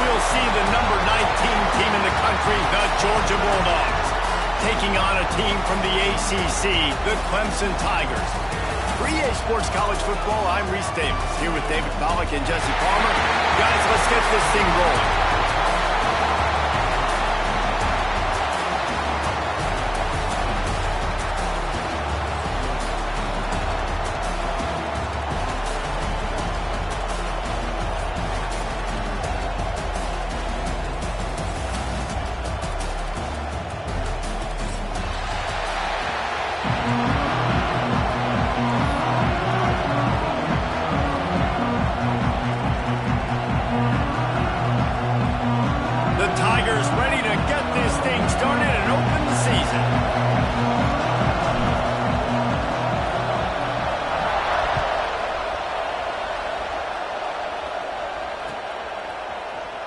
we'll see the number 19 team in the country, the Georgia Bulldogs, taking on a team from the ACC, the Clemson Tigers. For EA Sports College Football, I'm Reese Davis, here with David Pollack and Jesse Palmer. Guys, let's get this thing rolling.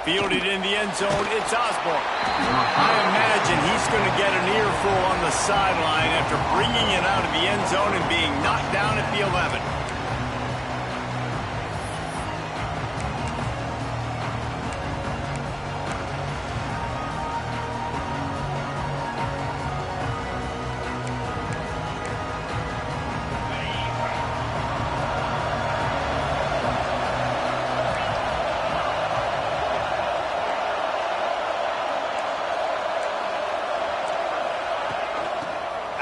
Fielded in the end zone, it's Osborne. I imagine he's going to get an earful on the sideline after bringing it out of the end zone and being knocked down at the 11.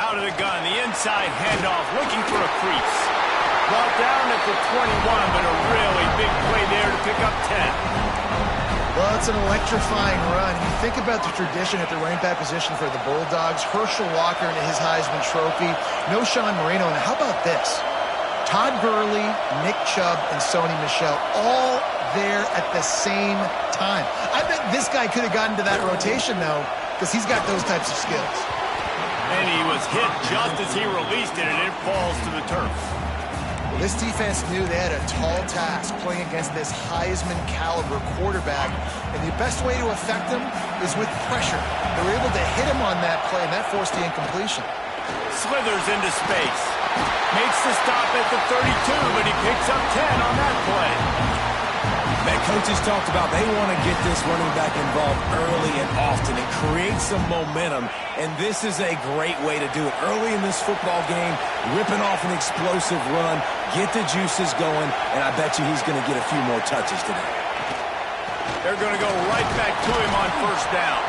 Out of the gun, the inside handoff, looking for a crease. Brought down at the 21, but a really big play there to pick up 10. Well, it's an electrifying run. You think about the tradition at the running back position for the Bulldogs. Herschel Walker into his Heisman Trophy. No Sean Marino. And how about this? Todd Gurley, Nick Chubb, and Sony Michel all there at the same time. I bet this guy could have gotten to that rotation, though, because he's got those types of skills. And he was hit just as he released it, and it falls to the turf. Well, this defense knew they had a tall task playing against this Heisman-caliber quarterback, and the best way to affect him is with pressure. They were able to hit him on that play, and that forced the incompletion. Slithers into space. Makes the stop at the 32, but he picks up 10 on that play. That coaches talked about they want to get this running back involved early and often and create some momentum, and this is a great way to do it. Early in this football game, ripping off an explosive run, get the juices going, and I bet you he's going to get a few more touches today. They're going to go right back to him on first down.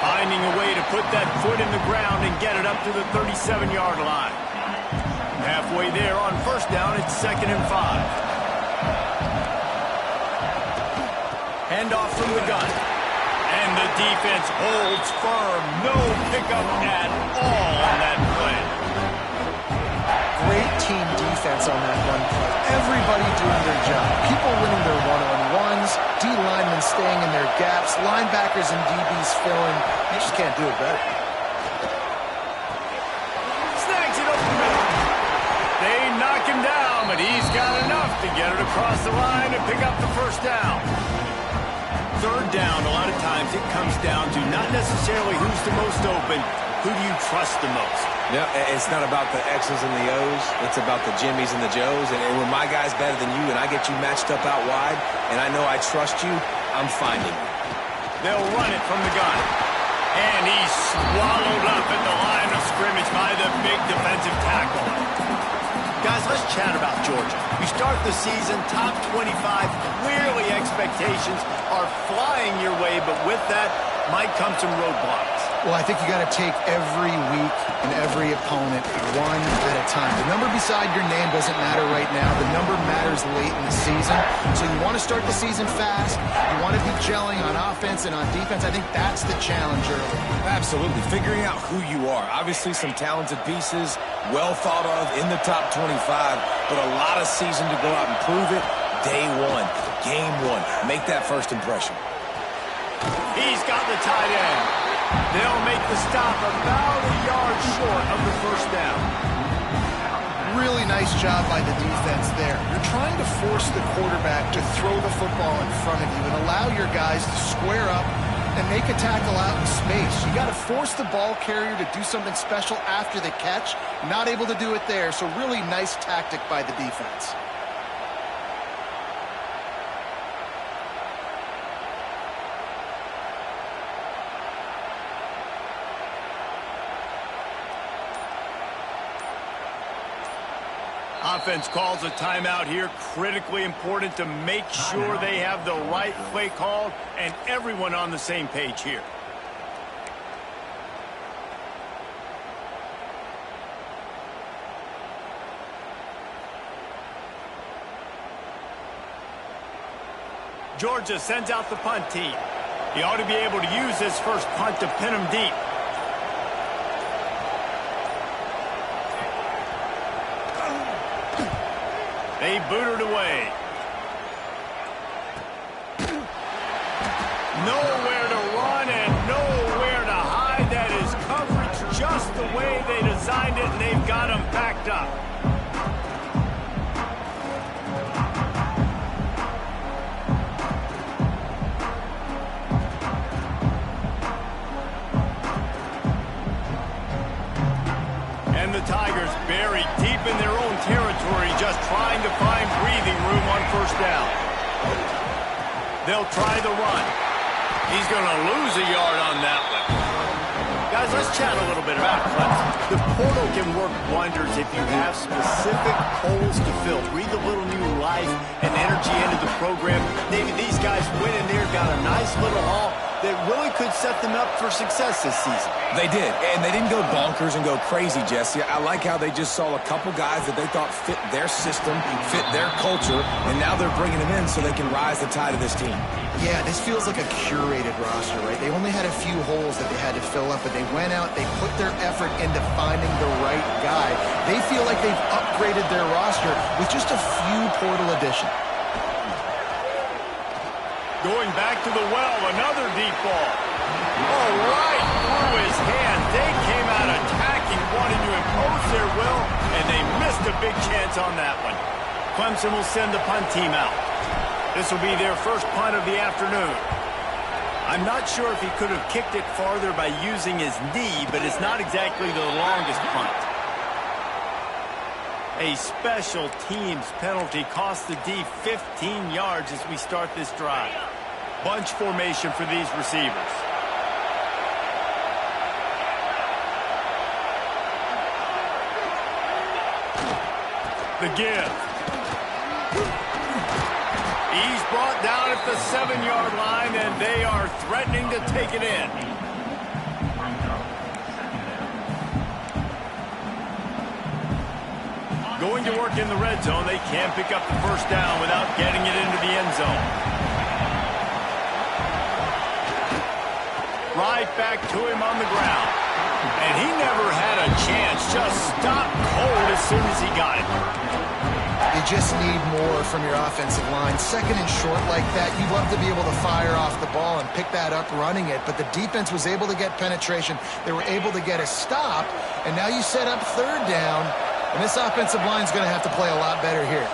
Finding a way to put that foot in the ground and get it up to the 37-yard line. Halfway there on first down, it's 2nd and 5. Handoff from the gun. And the defense holds firm. No pickup at all on that play. Great team defense on that run play. Everybody doing their job. People winning their one-on-ones. D linemen staying in their gaps. Linebackers and DBs filling. You just can't do it better. Snags it over the middle. They knock him down, but he's got enough to get it across the line and pick up the first down. Third down, a lot of times it comes down to not necessarily who's the most open, who do you trust the most? Yeah, it's not about the X's and the O's. It's about the Jimmies and the Joes. And when my guy's better than you and I get you matched up out wide and I know I trust you, I'm finding you. They'll run it from the gun. And he's swallowed up at the line of scrimmage by the big defensive tackle. Guys, let's chat about Georgia. You start the season top 25. Clearly expectations are flying your way, but with that might come some roadblocks. Well, I think you got to take every week and every opponent one at a time. The number beside your name doesn't matter right now. The number matters late in the season. So you want to start the season fast. You want to be gelling on offense and on defense. I think that's the challenge early. Absolutely. Figuring out who you are. Obviously some talented pieces, well thought of in the top 25, but a lot of season to go out and prove it. Day one, game one. Make that first impression. He's got the tight end. They'll make the stop about a yard short of the first down. Really nice job by the defense there. You're trying to force the quarterback to throw the football in front of you and allow your guys to square up and make a tackle out in space. You got to force the ball carrier to do something special after the catch. Not able to do it there, so really nice tactic by the defense. Offense calls a timeout here. Critically important to make sure they have the right play called and everyone on the same page here. Georgia sends out the punt team. He ought to be able to use his first punt to pin him deep. They booted away. Nowhere to run and nowhere to hide. That is coverage just the way they designed it, and they've got him backed up. And the Tigers buried deep in their own territory, just trying to find breathing room on first down. They'll try the run. He's going to lose a yard on that one. Guys, let's chat a little bit about Clemson. The portal can work wonders if you have specific holes to fill. Breathe a little new life and energy into the program. Maybe these guys went in there, got a nice little haul that really could set them up for success this season. They did, and they didn't go bonkers and go crazy, Jesse. I like how they just saw a couple guys that they thought fit their system, fit their culture, and now they're bringing them in so they can rise the tide of this team. Yeah, this feels like a curated roster, right? They only had a few holes that they had to fill up, but they went out, they put their effort into finding the right guy. They feel like they've upgraded their roster with just a few portal additions. Going back to the well, another deep ball. Oh, right through his hand. They came out attacking, wanting to impose their will, and they missed a big chance on that one. Clemson will send the punt team out. This will be their first punt of the afternoon. I'm not sure if he could have kicked it farther by using his knee, but it's not exactly the longest punt. A special teams penalty cost the D 15 yards as we start this drive. Bunch formation for these receivers. The give. He's brought down at the 7-yard line, and they are threatening to take it in. Going to work in the red zone. They can't pick up the first down without getting it into the end zone. Right back to him on the ground. And he never had a chance. Just stopped cold as soon as he got it. You just need more from your offensive line. Second and short like that, you'd love to be able to fire off the ball and pick that up running it, but the defense was able to get penetration. They were able to get a stop, and now you set up third down, and this offensive line is going to have to play a lot better here.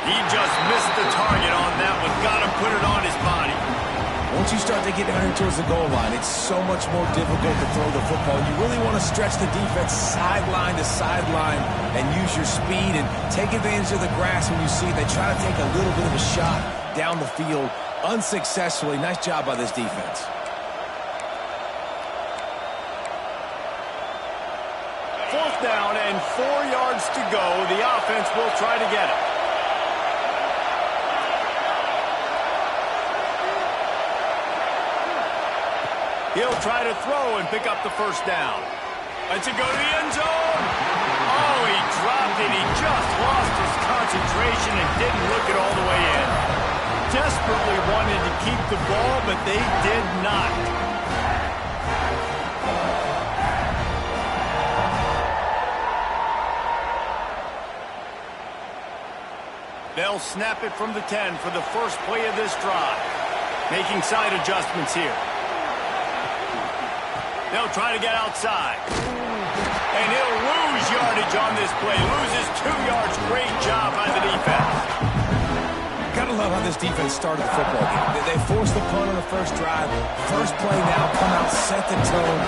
He just missed the target on that one. Got to put it on his body. Once you start to get down here towards the goal line, it's so much more difficult to throw the football. You really want to stretch the defense sideline to sideline and use your speed and take advantage of the grass when you see it. They try to take a little bit of a shot down the field unsuccessfully. Nice job by this defense. Fourth down and 4 yards to go. The offense will try to get it. He'll try to throw and pick up the first down. Let's it go to the end zone. Oh, he dropped it. He just lost his concentration and didn't look it all the way in. Desperately wanted to keep the ball, but they did not. They'll snap it from the 10 for the first play of this drive. Making side adjustments here. They'll try to get outside. And he'll lose yardage on this play. Loses 2 yards. Great job by the defense. Gotta love how this defense started the football game. They forced the punt on the first drive. First play now, come out, set the tone.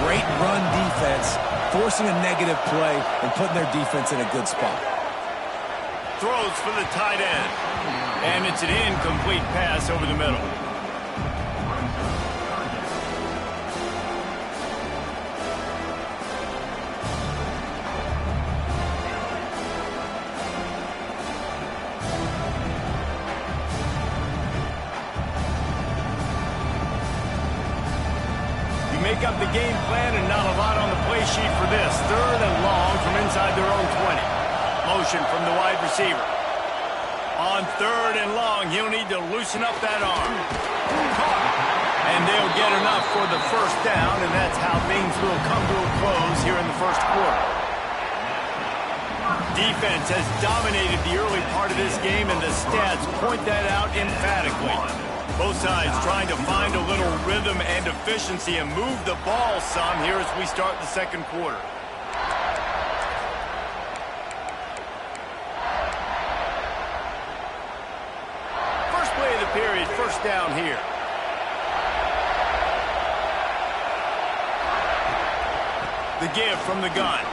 Great run defense, forcing a negative play and putting their defense in a good spot. Throws for the tight end. And it's an incomplete pass over the middle. break up the game plan and not a lot on the play sheet for this. 3rd and long from inside their own 20. Motion from the wide receiver. On 3rd and long, he'll need to loosen up that arm. Caught. And they'll get enough for the first down, and that's how things will come to a close here in the first quarter. Defense has dominated the early part of this game, and the stats point that out emphatically. Both sides trying to find a little rhythm and efficiency and move the ball some here as we start the second quarter. First play of the period, first down here. The give from the gun.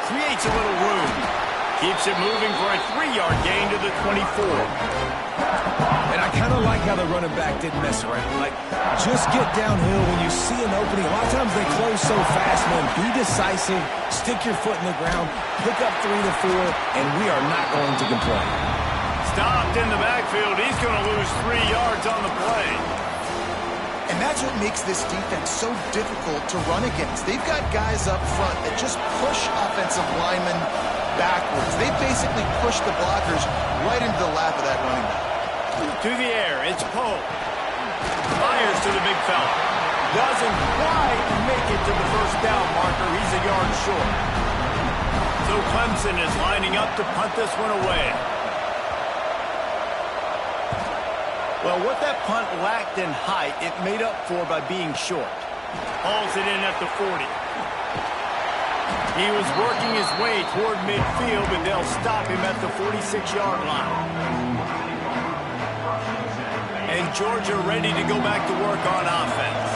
Creates a little room. Keeps it moving for a 3-yard gain to the 24. And I kind of like how the running back didn't mess around. Like, just get downhill when you see an opening. A lot of times they close so fast, man. Be decisive, stick your foot in the ground, pick up 3 to 4, and we are not going to complain. Stopped in the backfield. He's going to lose 3 yards on the play. And that's what makes this defense so difficult to run against. They've got guys up front that just push offensive linemen backwards. They basically push the blockers right into the lap of that running back. To the air, it's Poe. Fires to the big fella. Doesn't quite make it to the first down marker. He's a yard short. So Clemson is lining up to punt this one away. Well, what that punt lacked in height, it made up for by being short. Hauls it in at the 40. He was working his way toward midfield, but they'll stop him at the 46-yard line. And Georgia ready to go back to work on offense.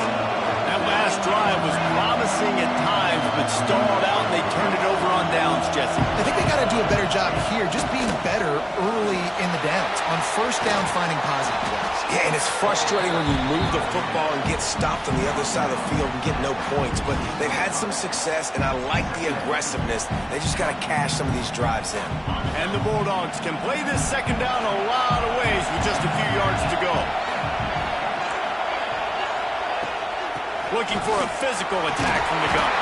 That last drive was promising at times, but stalled out, and they turned it over on downs, Jesse. I think they got to do a better job here, just being better early in the downs. On first down, finding positive plays. Yeah, and it's frustrating when you move the football and get stopped on the other side of the field and get no points. But they've had some success, and I like the aggressiveness. They just got to cash some of these drives in. And the Bulldogs can play this second down a lot of ways with just a few yards to go. Looking for a physical attack from the gun.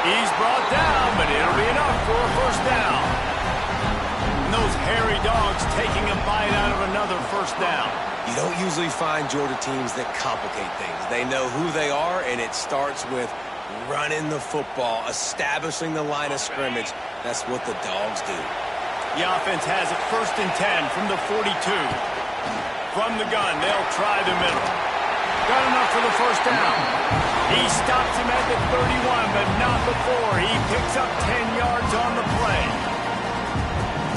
He's brought down, but it'll be enough for a first down. And those hairy dogs taking a bite out of another first down. You don't usually find Georgia teams that complicate things. They know who they are, and it starts with running the football, establishing the line of scrimmage. That's what the Dogs do. The offense has it 1st and 10 from the 42. From the gun, they'll try the middle. Got enough for the first down. He stops him at the 31, but not before. He picks up 10 yards on the play.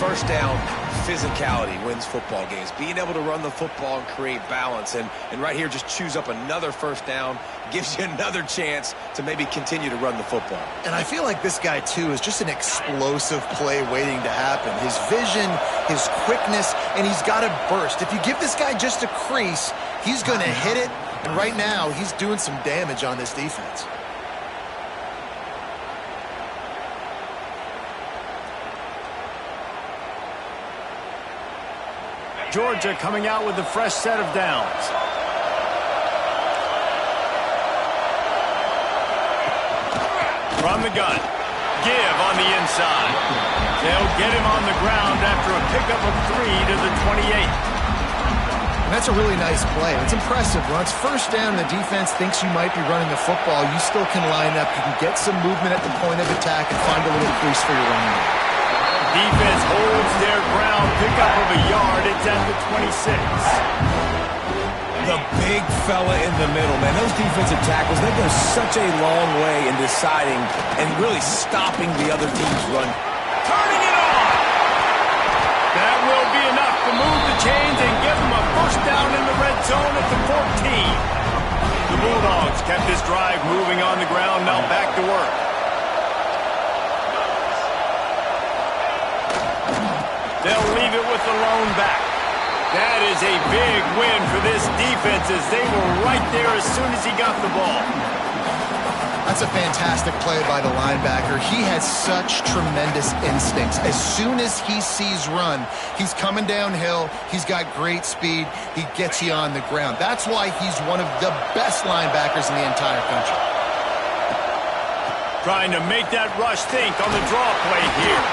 First down, physicality wins football games. Being able to run the football and create balance. And right here, just choose up another first down. Gives you another chance to maybe continue to run the football. And I feel like this guy, too, is just an explosive play waiting to happen. His vision, his quickness, and he's got to burst. If you give this guy just a crease, he's going to hit it. And right now, he's doing some damage on this defense. Georgia coming out with a fresh set of downs. From the gun. Give on the inside. They'll get him on the ground after a pickup of 3 to the 28. And that's a really nice play. It's impressive. When it's first down and the defense thinks you might be running the football, you still can line up. You can get some movement at the point of attack and find a little crease for your running back. Defense holds their ground. Pickup of a yard. It's at the 26. The big fella in the middle, man. Those defensive tackles, they go such a long way in deciding and really stopping the other team's run. Turning it on. That will be enough to move the chains and give them a first down in the red zone at the 14. The Bulldogs kept this drive moving on the ground. Now back to work. They'll leave it with the lone back. That is a big win for this defense as they were right there as soon as he got the ball. That's a fantastic play by the linebacker. He has such tremendous instincts. As soon as he sees run, he's coming downhill. He's got great speed. He gets you on the ground. That's why he's one of the best linebackers in the entire country. Trying to make that rush think on the draw play here.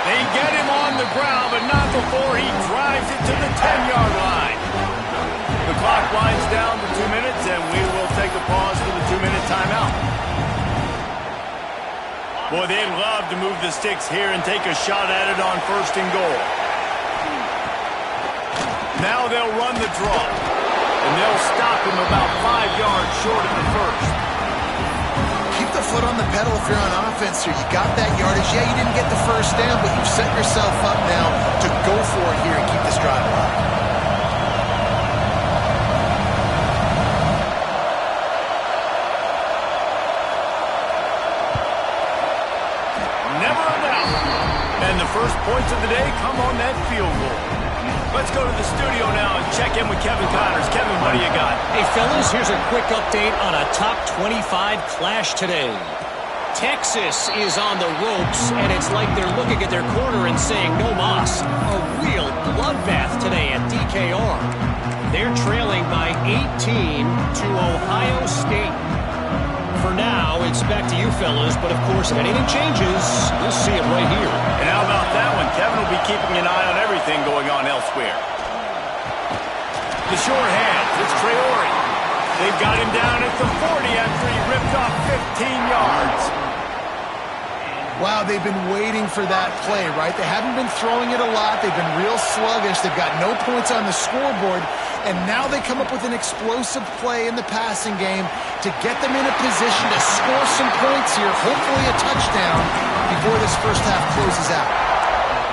They get him on the ground, but not before he drives it to the 10-yard line. The clock winds down to 2 minutes, and we will take a pause for the 2-minute timeout. Boy, they'd love to move the sticks here and take a shot at it on 1st and goal. Now they'll run the draw, and they'll stop him about 5 yards short of the first. Keep the foot on the pedal if you're on offense here. You got that yardage. Yeah, you didn't get the first down, but you've set yourself up now to go for it here and keep this drive alive. Never a doubt. And the first points of the day come on that field goal. Let's go to the studio now and check in with Kevin Connors. Kevin, what do you got? Hey, fellas, here's a quick update on a top 25 clash today. Texas is on the ropes, and it's like they're looking at their corner and saying, no mas. A real bloodbath today at DKR. They're trailing by 18 to Ohio State. For now, it's back to you fellas, but of course, if anything changes, you'll see it right here. And how about that one? Kevin will be keeping an eye on everything going on elsewhere. The short hand, it's Traore. They've got him down at the 40 after he ripped off 15 yards. Wow, they've been waiting for that play, right? They haven't been throwing it a lot. They've been real sluggish. They've got no points on the scoreboard. And now they come up with an explosive play in the passing game to get them in a position to score some points here, hopefully a touchdown, before this first half closes out.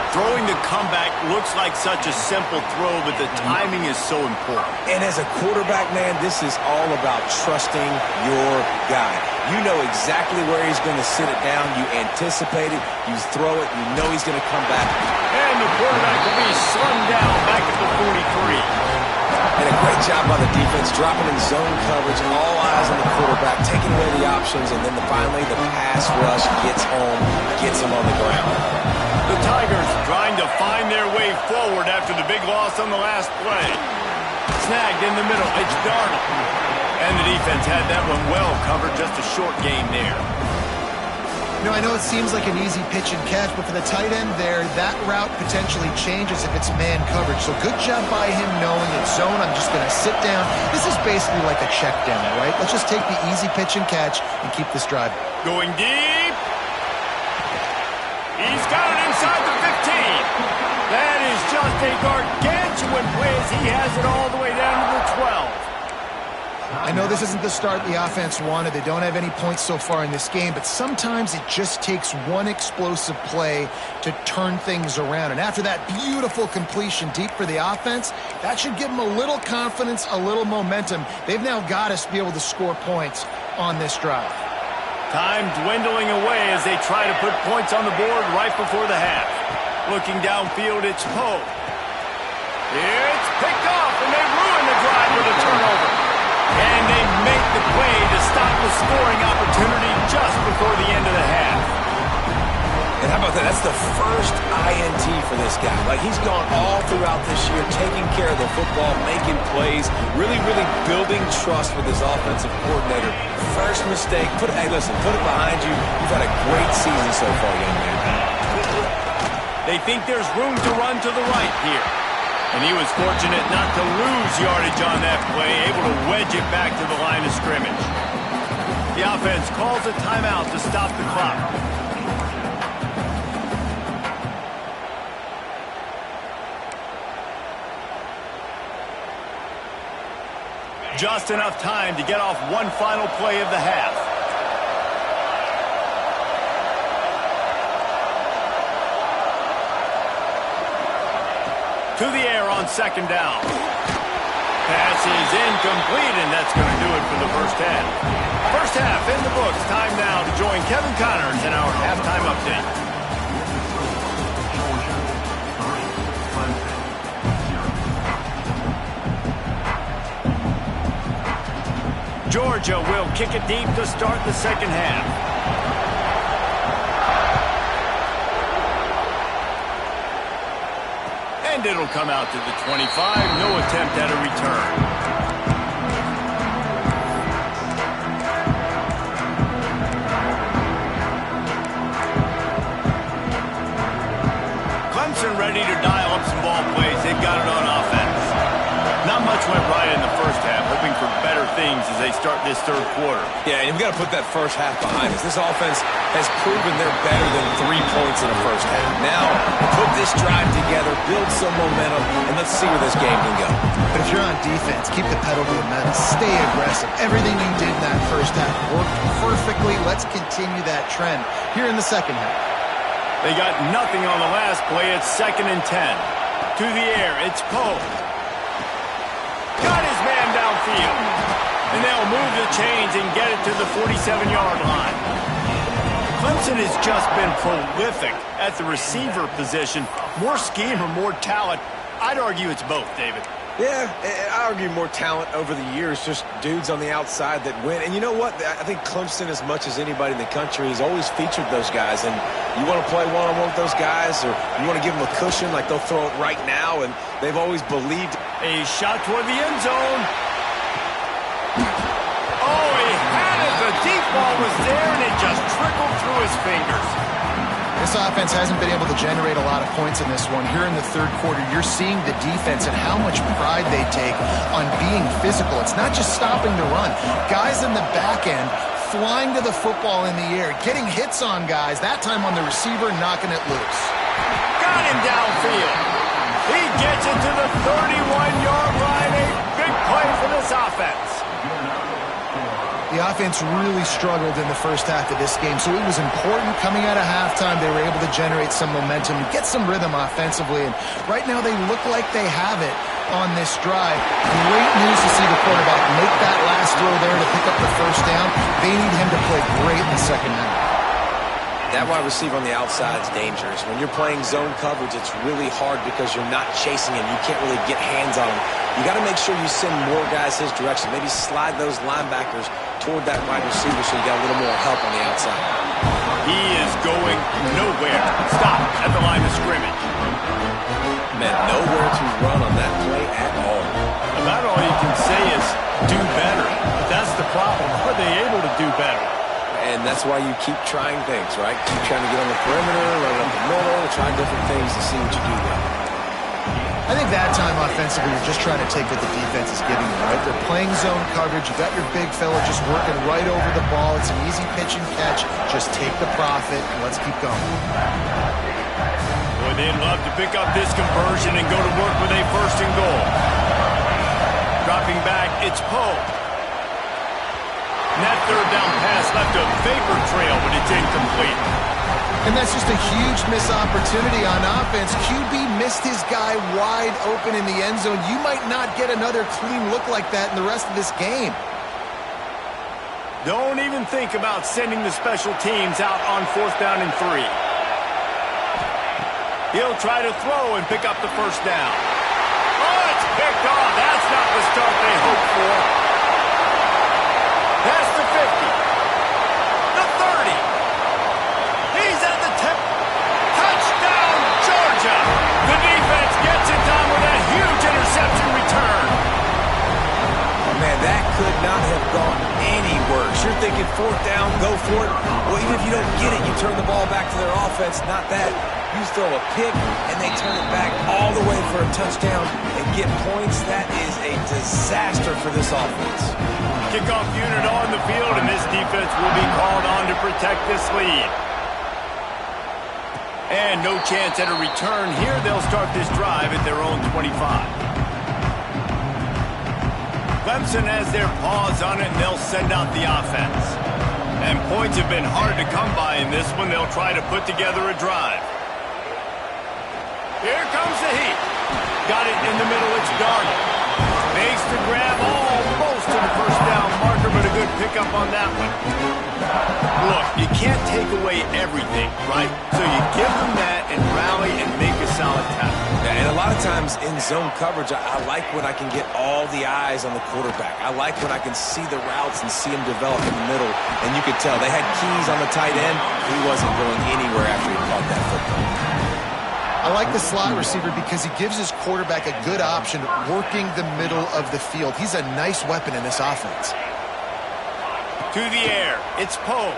Throwing the comeback looks like such a simple throw, but the timing is so important. And as a quarterback, man, this is all about trusting your guy. You know exactly where he's going to sit it down. You anticipate it. You throw it. You know he's going to come back. And the quarterback will be slung down back at the 43. And a great job by the defense, dropping in zone coverage, all eyes on the quarterback, taking away the options, and then finally the pass rush gets home, gets him on the ground. The Tigers trying to find their way forward after the big loss on the last play. Snagged in the middle, it's Darnold. And the defense had that one well covered, just a short game there. You know, I know it seems like an easy pitch and catch, but for the tight end there, that route potentially changes if it's man coverage. So good job by him knowing it's zone. I'm just going to sit down. This is basically like a check down, right? Let's just take the easy pitch and catch and keep this drive. Going deep. He's got it inside the 15. That is just a gargantuan whiz. He has it all the way down to the 12. I know this isn't the start the offense wanted. They don't have any points so far in this game, but sometimes it just takes one explosive play to turn things around. And after that beautiful completion deep for the offense, that should give them a little confidence, a little momentum. They've now got us to be able to score points on this drive. Time dwindling away as they try to put points on the board right before the half. Looking downfield, it's Poe. It's picked off, and they ruin the drive with a turnover. And they make the play to stop the scoring opportunity just before the end of the half. And how about that? That's the first INT for this guy. Like, he's gone all throughout this year, taking care of the football, making plays, really building trust with his offensive coordinator. First mistake, hey, listen, put it behind you. You've had a great season so far, young man. They think there's room to run to the right here. And he was fortunate not to lose yardage on that play, able to wedge it back to the line of scrimmage. The offense calls a timeout to stop the clock. Just enough time to get off one final play of the half. To the air on second down. Pass is incomplete, and that's going to do it for the first half. First half in the books. Time now to join Kevin Connors in our halftime update. Georgia will kick it deep to start the second half. And it'll come out to the 25. No attempt at a return. ready to dial up some ball plays. They've got it on offense. Not much went right in the first half, hoping for better things as they start this third quarter. Yeah, and we've got to put that first half behind us. This offense has proven they're better than 3 points in the first half. Now, put this drive together, build some momentum, and let's see where this game can go. But if you're on defense, keep the pedal to the metal. Stay aggressive. Everything you did in that first half worked perfectly. Let's continue that trend here in the second half. They got nothing on the last play. It's 2nd and 10. To the air, it's Poe. Got his man downfield. And they'll move the chains and get it to the 47-yard line. Clemson has just been prolific at the receiver position. More scheme or more talent? I'd argue it's both, David. Yeah, I argue more talent over the years, just dudes on the outside that win. And you know what? I think Clemson, as much as anybody in the country, has always featured those guys. And you want to play one-on-one with those guys, or you want to give them a cushion like they'll throw it right now, and they've always believed. A shot toward the end zone. Oh, he had it. The deep ball was there, and it just trickled through his fingers. This offense hasn't been able to generate a lot of points in this one. Here in the third quarter, you're seeing the defense and how much pride they take on being physical. It's not just stopping the run. Guys in the back end flying to the football in the air, getting hits on guys, that time on the receiver, knocking it loose. Got him downfield. He gets it to the 31-yard line. A big play for this offense. The offense really struggled in the first half of this game, so it was important coming out of halftime. They were able to generate some momentum and get some rhythm offensively, and right now they look like they have it on this drive. Great news to see the quarterback make that last throw there to pick up the first down. They need him to play great in the second half. That wide receiver on the outside is dangerous. When you're playing zone coverage, it's really hard because you're not chasing him. You can't really get hands on him. You got to make sure you send more guys his direction. Maybe slide those linebackers toward that wide receiver so you got a little more help on the outside. He is going nowhere. Stop at the line of scrimmage. Man, nowhere to run on that play at all. About all you can say is do better. But that's the problem. Are they able to do better? And that's why you keep trying things, right? Keep trying to get on the perimeter, run up the middle, try different things to see what you do there. I think that time offensively, you're just trying to take what the defense is giving you, right? They're playing zone coverage. You got your big fella just working right over the ball. It's an easy pitch and catch. Just take the profit, and let's keep going. Boy, they'd love to pick up this conversion and go to work with a 1st and goal. Dropping back, it's Poe. And that third down pass left a vapor trail, but it's incomplete. And that's just a huge missed opportunity on offense. QB missed his guy wide open in the end zone. You might not get another clean look like that in the rest of this game. Don't even think about sending the special teams out on 4th down and 3. He'll try to throw and pick up the first down. Oh, it's picked off. That's not the start they hoped for. Past the 50. The 30. He's at the 10. Touchdown, Georgia. The defense gets it done with a huge interception return. Oh, man, that could not have gone any worse. You're thinking 4th down, go for it. Well, even if you don't get it, you turn the ball back to their offense. Not that. You throw a pick, and they turn it back all the way for a touchdown and get points. That is a disaster for this offense. Kickoff unit on the field, and this defense will be called on to protect this lead. And no chance at a return here. They'll start this drive at their own 25. Clemson has their paws on it, and they'll send out the offense. And points have been hard to come by in this one. They'll try to put together a drive. Here comes the heat. Got it in the middle. It's Darnold. Makes the grab almost to the first down marker, but a good pickup on that one. Look, you can't take away everything, right? So you give them that and rally and make a solid tackle. Yeah, and a lot of times in zone coverage, I like when I can get all the eyes on the quarterback. I like when I can see the routes and see him develop in the middle. And you could tell they had keys on the tight end. He wasn't going anywhere after he caught that football. I like the slot receiver because he gives his quarterback a good option working the middle of the field. He's a nice weapon in this offense. To the air, it's Poe.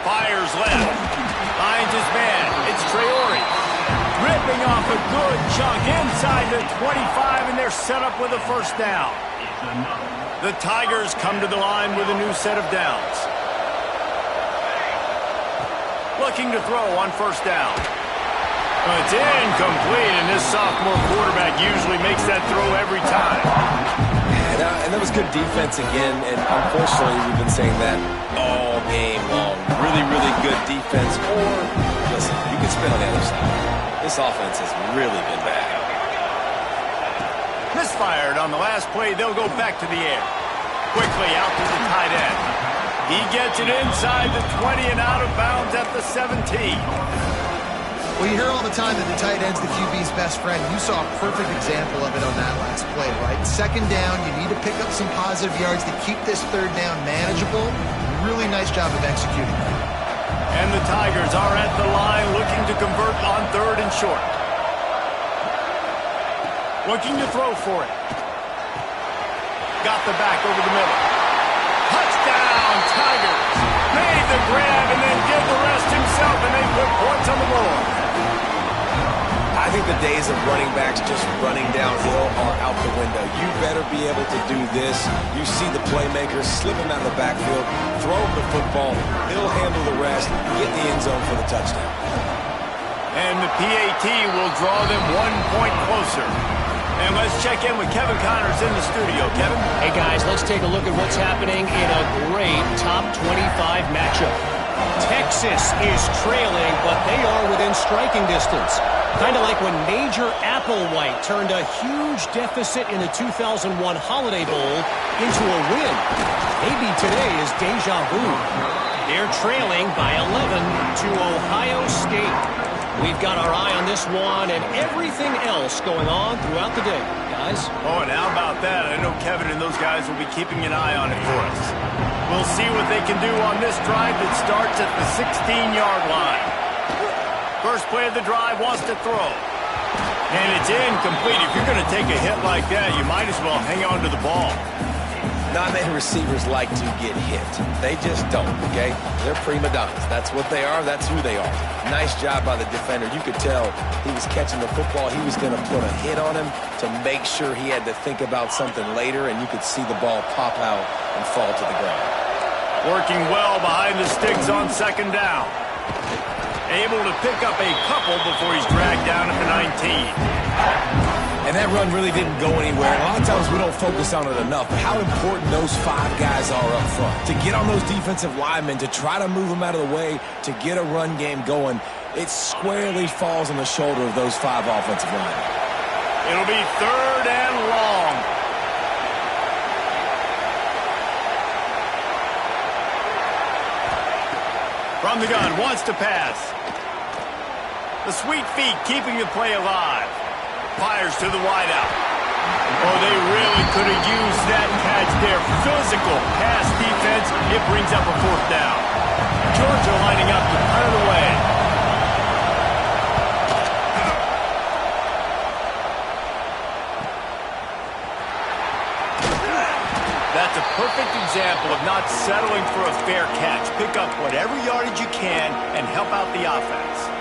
Fires left. Finds his man. It's Traore. Ripping off a good chunk inside the 25, and they're set up with a first down. The Tigers come to the line with a new set of downs. Looking to throw on first down. It's incomplete, and this sophomore quarterback usually makes that throw every time. And that was good defense again, and unfortunately we've been saying that all game long. Really, really good defense, or, listen, you can spin on the other side. This offense has really been bad. Misfired on the last play. They'll go back to the air. Quickly out to the tight end. He gets it inside the 20 and out of bounds at the 17. Well, you hear all the time that the tight end's the QB's best friend. You saw a perfect example of it on that last play, right? Second down, you need to pick up some positive yards to keep this third down manageable. Really nice job of executing that. And the Tigers are at the line looking to convert on third and short. Looking to throw for it. Got the back over the middle. Touchdown, Tigers. Made the grab and then did the rest himself, and they put points on the board. I think the days of running backs just running downhill are out the window. You better be able to do this. You see the playmakers slip him out of the backfield, throw him the football, he'll handle the rest, get in the end zone for the touchdown. And the PAT will draw them 1 point closer. And let's check in with Kevin Connors in the studio. Kevin? Hey, guys, let's take a look at what's happening in a great top 25 matchup. Texas is trailing, but they are within striking distance. Kind of like when Major Applewhite turned a huge deficit in the 2001 Holiday Bowl into a win. Maybe today is deja vu. They're trailing by 11 to Ohio State. We've got our eye on this one and everything else going on throughout the day, guys. Oh, and how about that? I know Kevin and those guys will be keeping an eye on it for us. We'll see what they can do on this drive that starts at the 16-yard line. First play of the drive wants to throw. And it's incomplete. If you're going to take a hit like that, you might as well hang on to the ball. Not many receivers like to get hit. They just don't, okay? They're prima donnas. That's what they are. That's who they are. Nice job by the defender. You could tell he was catching the football. He was going to put a hit on him to make sure he had to think about something later, and you could see the ball pop out and fall to the ground. Working well behind the sticks on second down. Able to pick up a couple before he's dragged down at the 19. And that run really didn't go anywhere. A lot of times we don't focus on it enough, but how important those 5 guys are up front. To get on those defensive linemen, to try to move them out of the way, to get a run game going, it squarely falls on the shoulder of those 5 offensive linemen. It'll be third and long. From the gun, wants to pass. The sweet feet keeping the play alive. Fires to the wideout. Oh, they really could have used that catch there. Physical pass defense. It brings up a fourth down. Georgia lining up to punt it away. That's a perfect example of not settling for a fair catch. Pick up whatever yardage you can and help out the offense.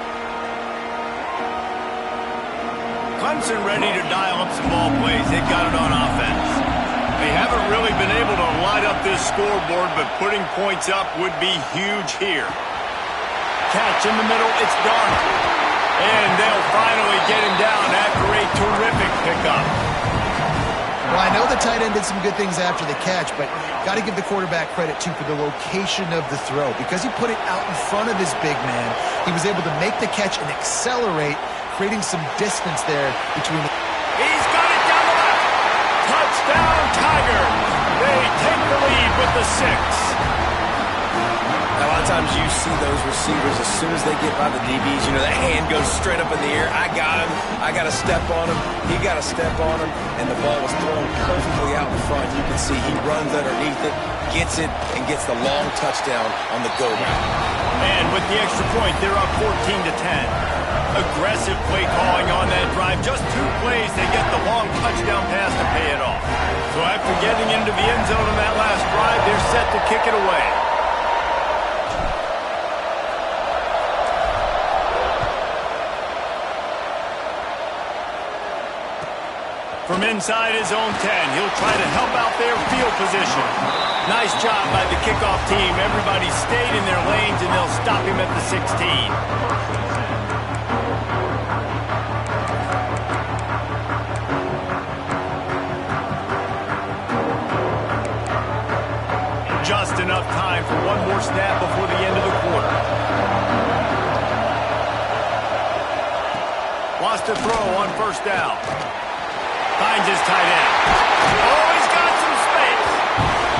Clemson ready to dial up some ball plays. They got it on offense. They haven't really been able to light up this scoreboard, but putting points up would be huge here. Catch in the middle, it's done. And they'll finally get him down after a terrific pickup. Well, I know the tight end did some good things after the catch, but got to give the quarterback credit, too, for the location of the throw. Because he put it out in front of his big man, he was able to make the catch and accelerate, creating some distance there between the... He's got it down the left. Touchdown, Tigers. They take the lead with the 6. Now, a lot of times you see those receivers, as soon as they get by the DBs, you know, that hand goes straight up in the air. I got him. I got to step on him. He got to step on him. And the ball was thrown perfectly out in front. You can see he runs underneath it, gets it, and gets the long touchdown on the go route. And with the extra point, they're up 14-10. Aggressive play calling on that drive. Just 2 plays, they get the long touchdown pass to pay it off. So after getting into the end zone on that last drive, they're set to kick it away. From inside his own 10, he'll try to help out their field position. Nice job by the kickoff team. Everybody stayed in their lanes, and they'll stop him at the 16. Just enough time for one more snap before the end of the quarter. Wants to throw on first down. Finds his tight end. Oh, he's got some space.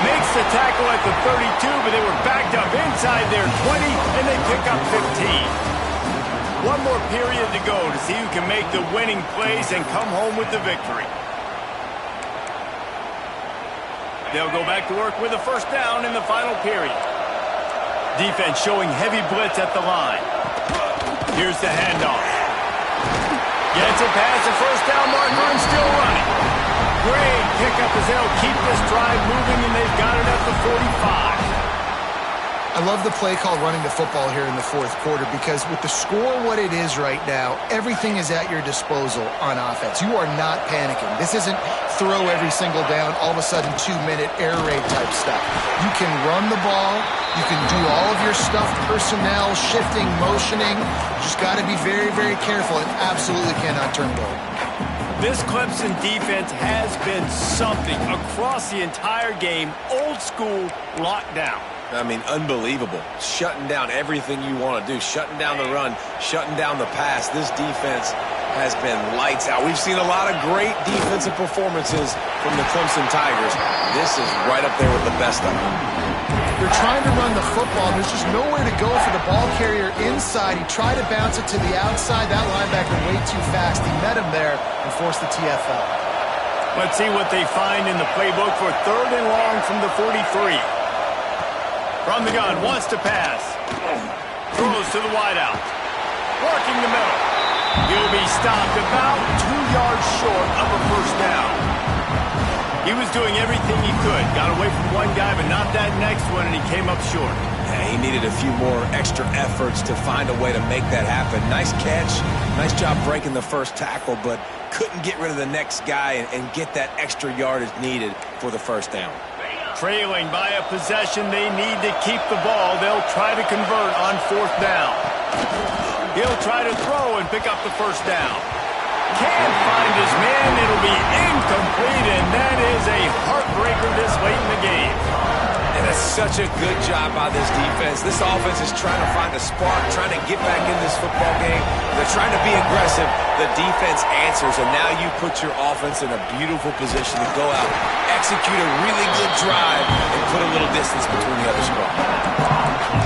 Makes the tackle at the 32, but they were backed up inside their 20, and they pick up 15. One more period to go to see who can make the winning plays and come home with the victory. They'll go back to work with a first down in the final period. Defense showing heavy blitz at the line. Here's the handoff. Gets it past the first down marker and still running. Great pickup as they'll keep this drive moving, and they've got it at the 45. I love the play call running the football here in the fourth quarter because with the score what it is right now, everything is at your disposal on offense. You are not panicking. This isn't throw every single down, all of a sudden 2-minute air raid type stuff. You can run the ball. You can do all of your stuff, personnel, shifting, motioning. You just got to be very, very careful and absolutely cannot turn it over. This Clemson defense has been something across the entire game. Old school lockdown. I mean, unbelievable. Shutting down everything you want to do. Shutting down the run, shutting down the pass. This defense has been lights out. We've seen a lot of great defensive performances from the Clemson Tigers. This is right up there with the best of them. They're trying to run the football. There's just nowhere to go for the ball carrier inside. He tried to bounce it to the outside. That linebacker way too fast. He met him there and forced the TFL. Let's see what they find in the playbook for 3rd and long from the 43. From the gun, wants to pass. Throws to the wideout. Working the middle. He'll be stopped about 2 yards short of a first down. He was doing everything he could. Got away from one guy, but not that next one, and he came up short. Yeah, he needed a few more extra efforts to find a way to make that happen. Nice catch. Nice job breaking the first tackle, but couldn't get rid of the next guy and get that extra yardage needed for the first down. Trailing by a possession, they need to keep the ball. They'll try to convert on 4th down. He'll try to throw and pick up the first down. Can't find his man. It'll be incomplete, and that is a heartbreaker this late in the game. And it's such a good job by this defense. This offense is trying to find a spark, trying to get back in this football game. They're trying to be aggressive. The defense answers, and now you put your offense in a beautiful position to go out, execute a really good drive, and put a little distance between the other squad.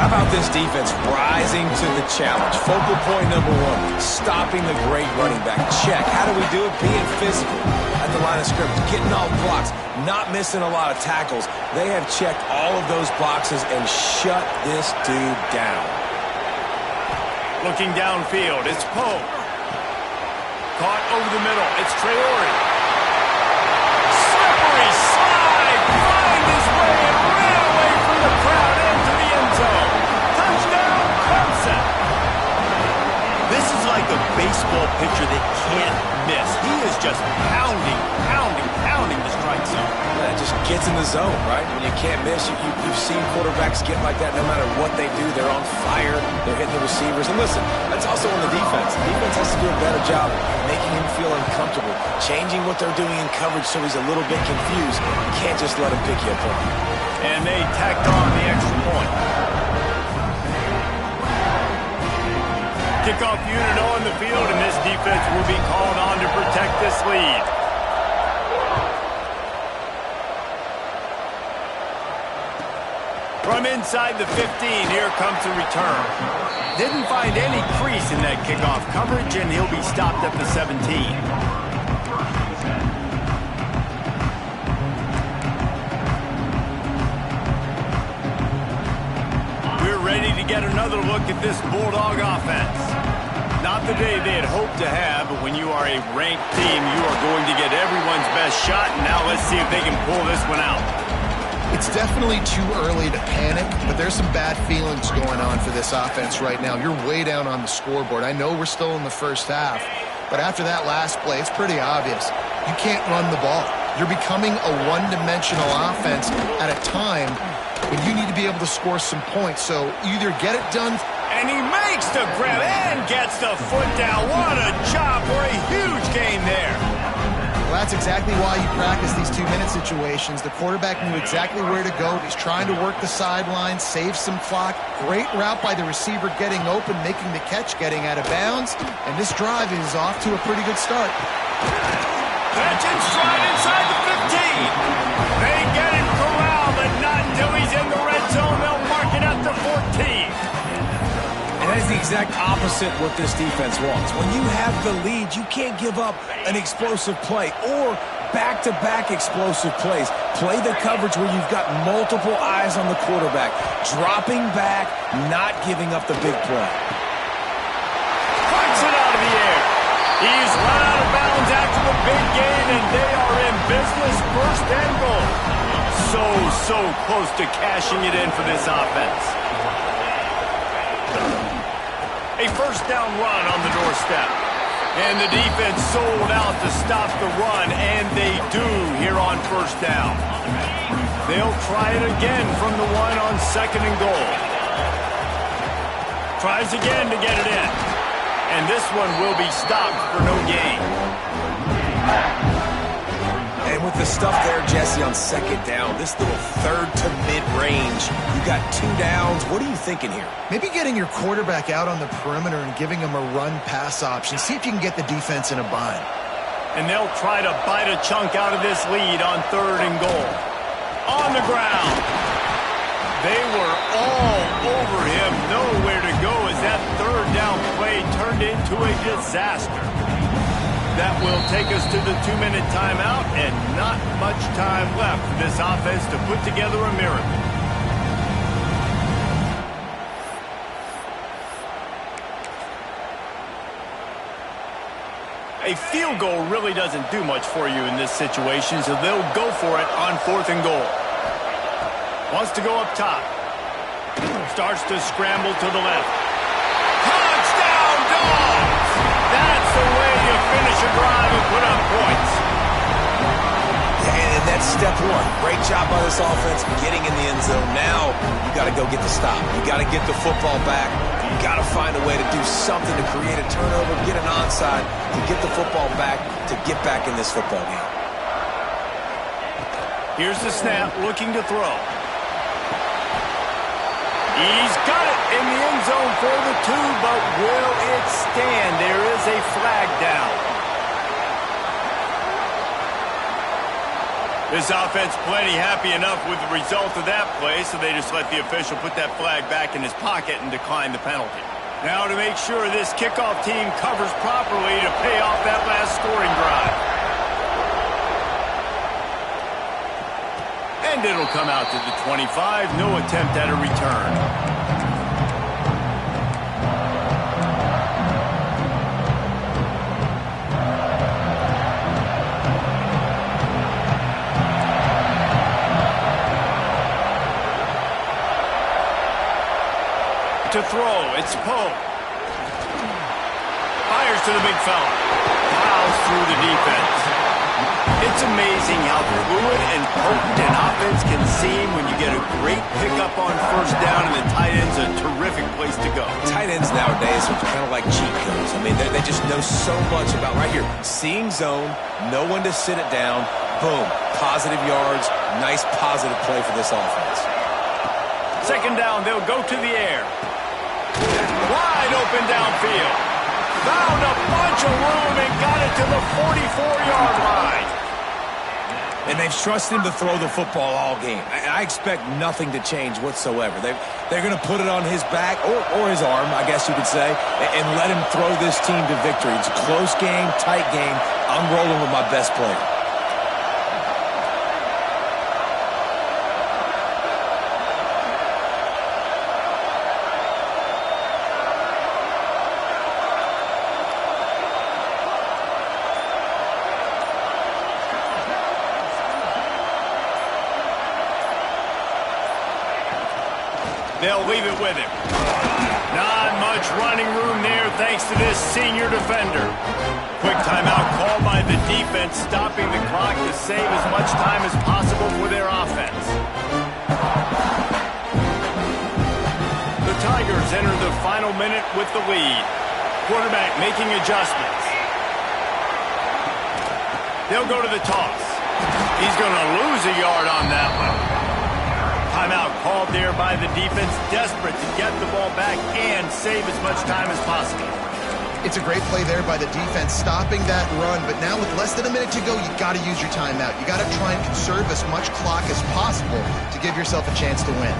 How about this defense rising to the challenge? Focal point number 1, stopping the great running back. Check. How do we do it? Being physical at the line of scrimmage, getting off blocks, not missing a lot of tackles. They have checked all of those boxes and shut this dude down. Looking downfield, it's Poe. Caught over the middle, it's Traore. Slippery slide, find his way and ran away from the crowd into the end zone. Touchdown, Clemson. This is like a baseball pitcher that can't miss. He is just pounding the strike zone. That just gets in the zone, right? When you can't miss, you've seen quarterbacks get like that no matter what they do. They're on fire. They're hitting the receivers. And listen, that's also on the defense. The defense has to do a better job making him feel uncomfortable, changing what they're doing in coverage so he's a little bit confused. You can't just let him pick you apart. And they tacked on the extra point. Kickoff unit on the field, and this defense will be called on to protect this lead. From inside the 15, here comes the return. Didn't find any crease in that kickoff coverage, and he'll be stopped at the 17. We're ready to get another look at this Bulldog offense. Not the day they had hoped to have, but when you are a ranked team, you are going to get everyone's best shot, and now let's see if they can pull this one out. It's definitely too early to panic, but there's some bad feelings going on for this offense right now. You're way down on the scoreboard. I know we're still in the first half, but after that last play, it's pretty obvious. You can't run the ball. You're becoming a one-dimensional offense at a time when you need to be able to score some points. So either get it done. And he makes the grab and gets the foot down. What a job for a huge gain there. Well, that's exactly why you practice these 2-minute situations. The quarterback knew exactly where to go. He's trying to work the sideline, save some clock. Great route by the receiver getting open, making the catch, getting out of bounds. And this drive is off to a pretty good start. Catch and stride inside the 15. They get him corralled, but not until he's in the red zone. They'll mark it at the 14. And that is the exact opposite what this defense wants. When you have the lead, you can't give up an explosive play or back-to-back explosive plays. Play the coverage where you've got multiple eyes on the quarterback, dropping back, not giving up the big play. Punts it out of the air. He's run out of bounds after the big gain, and they are in business, first and goal. So close to cashing it in for this offense. A first down run on the doorstep. And the defense sold out to stop the run, and they do here on first down. They'll try it again from the one on second and goal. Tries again to get it in. And this one will be stopped for no gain. And with the stuff there, Jesse, on second down, this little third to mid-range, you got 2 downs. What are you thinking here? Maybe getting your quarterback out on the perimeter and giving him a run-pass option. See if you can get the defense in a bind. And they'll try to bite a chunk out of this lead on third and goal. On the ground. They were all over him. Nowhere to go as that third down play turned into a disaster. That will take us to the 2-minute timeout, and not much time left for this offense to put together a miracle. A field goal really doesn't do much for you in this situation, so they'll go for it on fourth and goal. Wants to go up top. Starts to scramble to the left. Touchdown, Dogs! That's the way you finish a drive and put up points. And that's step one. Great job by this offense getting in the end zone. Now you got to go get the stop. You got to get the football back. You got to find a way to do something to create a turnover, get an onside, to get the football back, to get back in this football game. Here's the snap, looking to throw. He's got it in the end zone for the 2, but will it stand? There is a flag down. This offense plenty happy enough with the result of that play, so they just let the official put that flag back in his pocket and decline the penalty. Now to make sure this kickoff team covers properly to pay off that last scoring drive. And it'll come out to the 25. No attempt at a return. To throw, it's Poe. Fires to the big fella. Plows through the defense. It's amazing how fluid and potent an offense can seem when you get a great pickup on first down, and the tight end's a terrific place to go. Tight ends nowadays are kind of like cheat codes. I mean, they just know so much about right here. Seeing zone, know when to sit it down, boom, positive yards, nice positive play for this offense. Second down, they'll go to the air. Wide open downfield. Found a bunch of room and got it to the 44-yard line. And they've trusted him to throw the football all game. I expect nothing to change whatsoever. They're going to put it on his back, or his arm, I guess you could say, and let him throw this team to victory. It's a close game, tight game. I'm rolling with my best player. They'll leave it with him. Not much running room there thanks to this senior defender. Quick timeout called by the defense, stopping the clock to save as much time as possible for their offense. The Tigers enter the final minute with the lead. Quarterback making adjustments. They'll go to the toss. He's going to lose a yard on that one. Timeout called there by the defense, desperate to get the ball back and save as much time as possible. It's a great play there by the defense, stopping that run. But now with less than a minute to go, you got to use your timeout. You got to try and conserve as much clock as possible to give yourself a chance to win.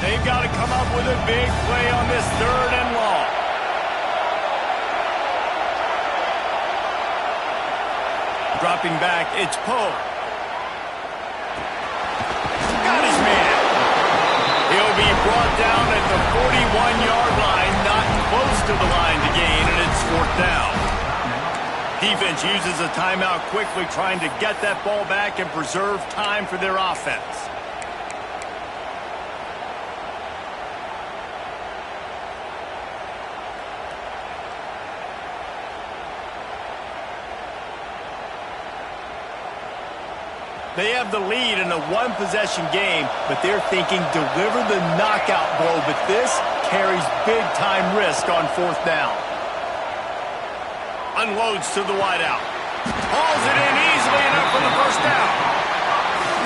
They've got to come up with a big play on this 3rd and long. Dropping back, it's Poe. Got his man. He'll be brought down at the 41-yard line, not close to the line to gain, and it's 4th down. Defense uses a timeout quickly, trying to get that ball back and preserve time for their offense. They have the lead in a one-possession game, but they're thinking deliver the knockout blow, but this carries big-time risk on 4th down. Unloads to the wideout. Hauls it in easily enough for the 1st down.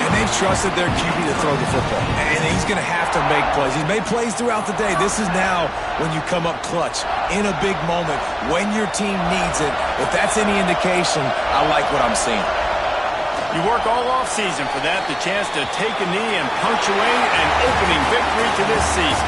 And they've trusted their QB to throw the football, and he's going to have to make plays. He's made plays throughout the day. This is now when you come up clutch in a big moment when your team needs it. If that's any indication, I like what I'm seeing. You work all offseason for that, the chance to take a knee and punctuate an opening victory to this season.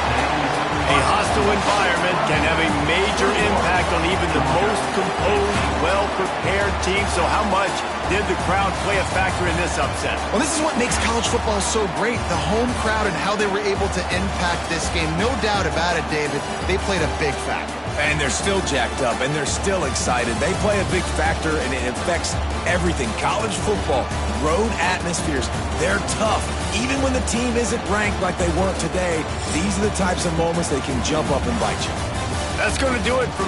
A hostile environment can have a major impact on even the most composed, well-prepared team. So how much did the crowd play a factor in this upset? Well, this is what makes college football so great, the home crowd and how they were able to impact this game. No doubt about it, David. They played a big factor. And they're still jacked up, and they're still excited. They play a big factor, and it affects everything. College football, road atmospheres, they're tough. Even when the team isn't ranked like they weren't today, these are the types of moments they can jump up and bite you. That's going to do it from